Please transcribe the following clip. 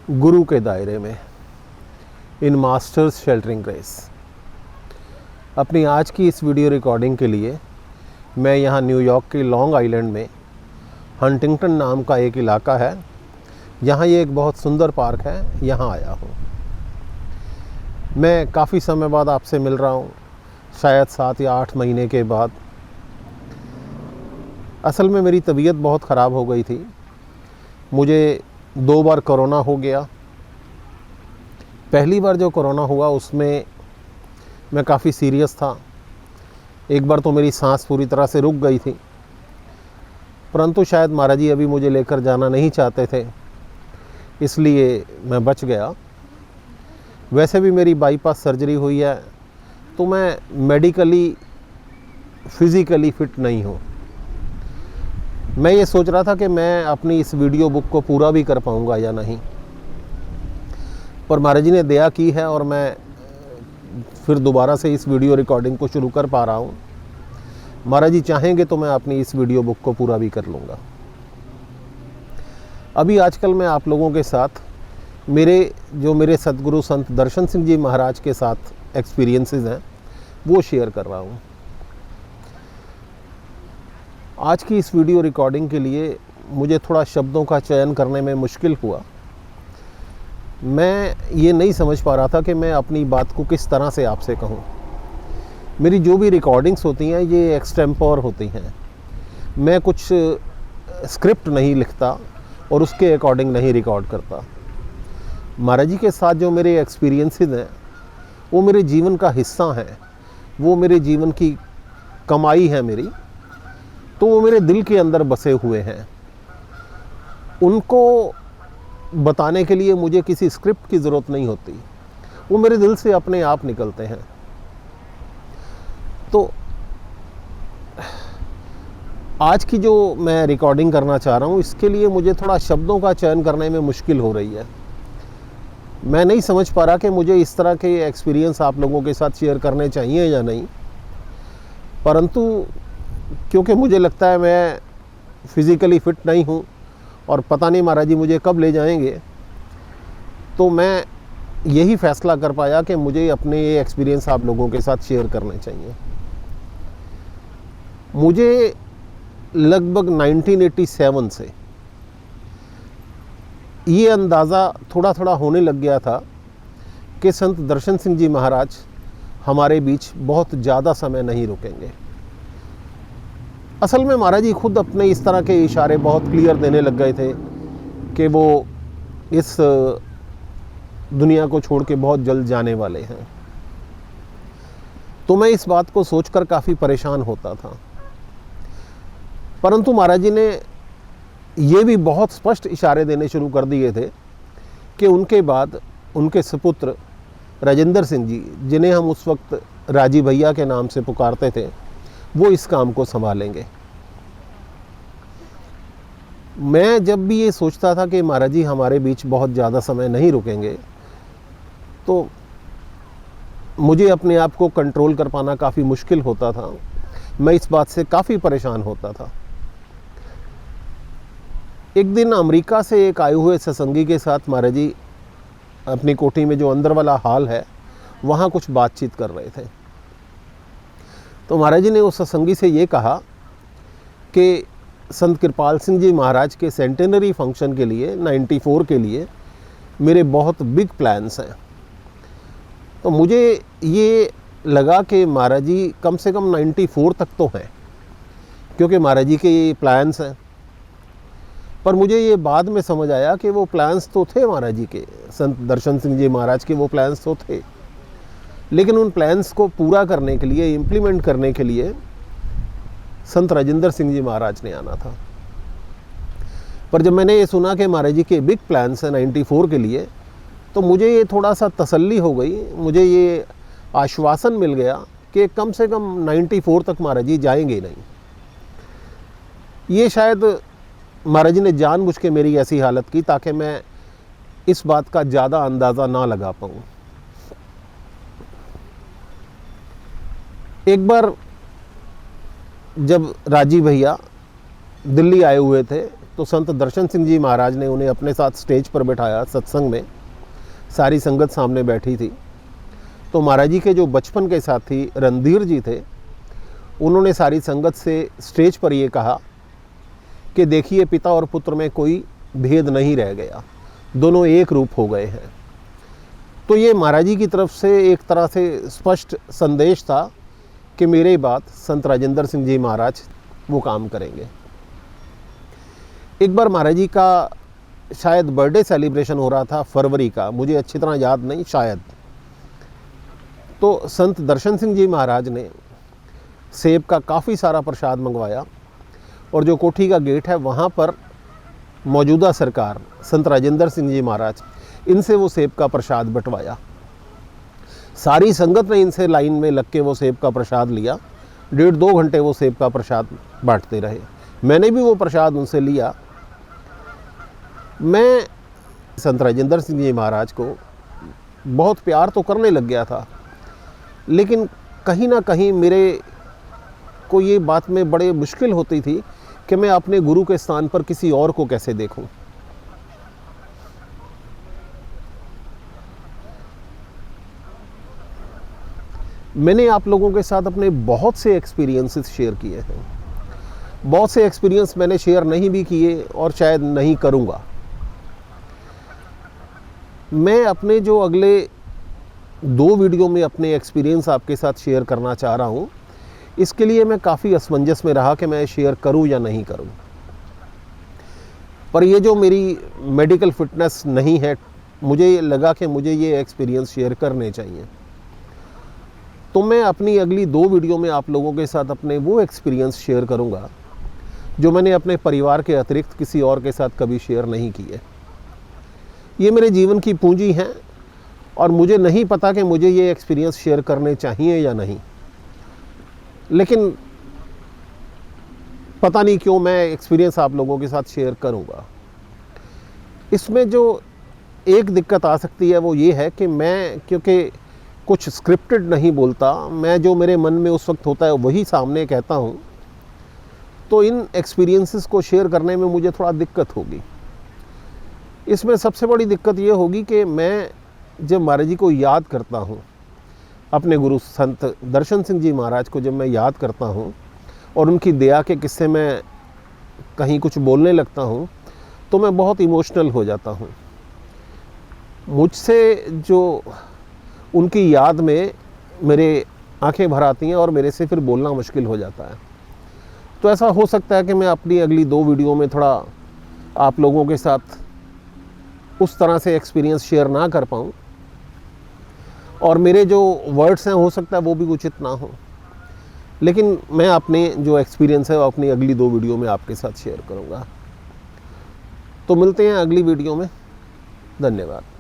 गुरु के दायरे में इन मास्टर्स शेल्टरिंग रेस। अपनी आज की इस वीडियो रिकॉर्डिंग के लिए मैं यहाँ न्यूयॉर्क के लॉन्ग आइलैंड में हंटिंगटन नाम का एक इलाका है, यहाँ ये एक बहुत सुंदर पार्क है, यहाँ आया हूँ। मैं काफ़ी समय बाद आपसे मिल रहा हूँ, शायद 7 या 8 महीने के बाद। असल में मेरी तबीयत बहुत ख़राब हो गई थी, मुझे 2 बार कोरोना हो गया। पहली बार जो कोरोना हुआ उसमें मैं काफ़ी सीरियस था। एक बार तो मेरी सांस पूरी तरह से रुक गई थी, परंतु शायद महाराज जी अभी मुझे लेकर जाना नहीं चाहते थे, इसलिए मैं बच गया। वैसे भी मेरी बाईपास सर्जरी हुई है, तो मैं मेडिकली फिज़िकली फ़िट नहीं हूँ। मैं ये सोच रहा था कि मैं अपनी इस वीडियो बुक को पूरा भी कर पाऊँगा या नहीं, पर महाराज जी ने दया की है और मैं फिर दोबारा से इस वीडियो रिकॉर्डिंग को शुरू कर पा रहा हूँ। महाराज जी चाहेंगे तो मैं अपनी इस वीडियो बुक को पूरा भी कर लूँगा। अभी आजकल मैं आप लोगों के साथ मेरे सदगुरु संत दर्शन सिंह जी महाराज के साथ एक्सपीरियंसेस हैं वो शेयर कर रहा हूँ। आज की इस वीडियो रिकॉर्डिंग के लिए मुझे थोड़ा शब्दों का चयन करने में मुश्किल हुआ। मैं ये नहीं समझ पा रहा था कि मैं अपनी बात को किस तरह से आपसे कहूँ। मेरी जो भी रिकॉर्डिंग्स होती हैं ये एक्सटेम्पोर होती हैं, मैं कुछ स्क्रिप्ट नहीं लिखता और उसके अकॉर्डिंग नहीं रिकॉर्ड करता। महाराज जी के साथ जो मेरे एक्सपीरियंसेस हैं वो मेरे जीवन का हिस्सा हैं, वो मेरे जीवन की कमाई है मेरी, तो वो मेरे दिल के अंदर बसे हुए हैं। उनको बताने के लिए मुझे किसी स्क्रिप्ट की ज़रूरत नहीं होती, वो मेरे दिल से अपने आप निकलते हैं। तो आज की जो मैं रिकॉर्डिंग करना चाह रहा हूँ इसके लिए मुझे थोड़ा शब्दों का चयन करने में मुश्किल हो रही है। मैं नहीं समझ पा रहा कि मुझे इस तरह के एक्सपीरियंस आप लोगों के साथ शेयर करने चाहिए या नहीं, परंतु क्योंकि मुझे लगता है मैं फिज़िकली फ़िट नहीं हूँ और पता नहीं महाराज जी मुझे कब ले जाएंगे, तो मैं यही फ़ैसला कर पाया कि मुझे अपने ये एक्सपीरियंस आप लोगों के साथ शेयर करने चाहिए। मुझे लगभग 1987 से ये अंदाज़ा थोड़ा थोड़ा होने लग गया था कि संत दर्शन सिंह जी महाराज हमारे बीच बहुत ज़्यादा समय नहीं रुकेंगे। असल में महाराज जी खुद अपने इस तरह के इशारे बहुत क्लियर देने लग गए थे कि वो इस दुनिया को छोड़ के बहुत जल्द जाने वाले हैं। तो मैं इस बात को सोचकर काफ़ी परेशान होता था, परंतु महाराज जी ने ये भी बहुत स्पष्ट इशारे देने शुरू कर दिए थे कि उनके बाद उनके सुपुत्र राजेंद्र सिंह जी, जिन्हें हम उस वक्त राजी भैया के नाम से पुकारते थे, वो इस काम को संभालेंगे। मैं जब भी ये सोचता था कि महाराज जी हमारे बीच बहुत ज़्यादा समय नहीं रुकेंगे, तो मुझे अपने आप को कंट्रोल कर पाना काफ़ी मुश्किल होता था। मैं इस बात से काफ़ी परेशान होता था। एक दिन अमेरिका से एक आए हुए सत्संगी के साथ महाराज जी अपनी कोठी में जो अंदर वाला हॉल है वहाँ कुछ बातचीत कर रहे थे। तो महाराज जी ने उस सत्संगी से ये कहा कि संत कृपाल सिंह जी महाराज के सेंटेनरी फंक्शन के लिए 94 के लिए मेरे बहुत बिग प्लान्स हैं। तो मुझे ये लगा कि महाराज जी कम से कम 94 तक तो हैं, क्योंकि महाराज जी के ये प्लान्स हैं। पर मुझे ये बाद में समझ आया कि वो प्लान्स तो थे महाराज जी के, संत दर्शन सिंह जी महाराज के वो प्लान्स तो थे, लेकिन उन प्लान्स को पूरा करने के लिए, इम्प्लीमेंट करने के लिए संत राजेंद्र सिंह जी महाराज ने आना था। पर जब मैंने ये सुना कि महाराज जी के बिग प्लान्स हैं 94 के लिए, तो मुझे ये थोड़ा सा तसल्ली हो गई, मुझे ये आश्वासन मिल गया कि कम से कम 94 तक महाराज जी जाएंगे नहीं। ये शायद महाराज जी ने जानबूझ के मेरी ऐसी हालत की ताकि मैं इस बात का ज़्यादा अंदाज़ा ना लगा पाऊँ। एक बार जब राजी भैया दिल्ली आए हुए थे तो संत दर्शन सिंह जी महाराज ने उन्हें अपने साथ स्टेज पर बैठाया सत्संग में। सारी संगत सामने बैठी थी। तो महाराज जी के जो बचपन के साथी रणधीर जी थे, उन्होंने सारी संगत से स्टेज पर ये कहा कि देखिए, पिता और पुत्र में कोई भेद नहीं रह गया, दोनों एक रूप हो गए हैं। तो ये महाराज जी की तरफ से एक तरह से स्पष्ट संदेश था कि मेरे बाद संत राजेंद्र सिंह जी महाराज वो काम करेंगे। एक बार महाराज जी का शायद बर्थडे सेलिब्रेशन हो रहा था फरवरी का, मुझे अच्छी तरह याद नहीं, शायद। तो संत दर्शन सिंह जी महाराज ने सेब का काफ़ी सारा प्रसाद मंगवाया और जो कोठी का गेट है वहाँ पर मौजूदा सरकार संत राजेंद्र सिंह जी महाराज, इनसे वो सेब का प्रसाद बंटवाया। सारी संगत ने इनसे लाइन में लग के वो सेब का प्रसाद लिया। 1.5-2 घंटे वो सेब का प्रसाद बांटते रहे। मैंने भी वो प्रसाद उनसे लिया। मैं संत राजेंद्र सिंह जी महाराज को बहुत प्यार तो करने लग गया था, लेकिन कहीं ना कहीं मेरे को ये बात में बड़े मुश्किल होती थी कि मैं अपने गुरु के स्थान पर किसी और को कैसे देखूं। मैंने आप लोगों के साथ अपने बहुत से एक्सपीरियंसेस शेयर किए हैं। बहुत से एक्सपीरियंस मैंने शेयर नहीं भी किए और शायद नहीं करूँगा। मैं अपने जो अगले 2 वीडियो में अपने एक्सपीरियंस आपके साथ शेयर करना चाह रहा हूँ, इसके लिए मैं काफ़ी असमंजस में रहा कि मैं शेयर करूँ या नहीं करूँ। पर ये जो मेरी मेडिकल फिटनेस नहीं है, मुझे लगा कि मुझे ये एक्सपीरियंस शेयर करने चाहिए। तो मैं अपनी अगली 2 वीडियो में आप लोगों के साथ अपने वो एक्सपीरियंस शेयर करूंगा जो मैंने अपने परिवार के अतिरिक्त किसी और के साथ कभी शेयर नहीं किए। ये मेरे जीवन की पूंजी है और मुझे नहीं पता कि मुझे ये एक्सपीरियंस शेयर करने चाहिए या नहीं, लेकिन पता नहीं क्यों मैं एक्सपीरियंस आप लोगों के साथ शेयर करूंगा। इसमें जो एक दिक्कत आ सकती है वो ये है कि मैं क्योंकि कुछ स्क्रिप्टेड नहीं बोलता, मैं जो मेरे मन में उस वक्त होता है वही सामने कहता हूँ, तो इन एक्सपीरियंसेस को शेयर करने में मुझे थोड़ा दिक्कत होगी। इसमें सबसे बड़ी दिक्कत ये होगी कि मैं जब महाराज जी को याद करता हूँ, अपने गुरु संत दर्शन सिंह जी महाराज को जब मैं याद करता हूँ और उनकी दया के किस्से में कहीं कुछ बोलने लगता हूँ, तो मैं बहुत इमोशनल हो जाता हूँ। मुझसे जो उनकी याद में मेरे आंखें भर आती हैं और मेरे से फिर बोलना मुश्किल हो जाता है। तो ऐसा हो सकता है कि मैं अपनी अगली 2 वीडियो में थोड़ा आप लोगों के साथ उस तरह से एक्सपीरियंस शेयर ना कर पाऊँ और मेरे जो वर्ड्स हैं हो सकता है वो भी उचित ना हो, लेकिन मैं अपने जो एक्सपीरियंस है वो अपनी अगली 2 वीडियो में आपके साथ शेयर करूँगा। तो मिलते हैं अगली वीडियो में। धन्यवाद।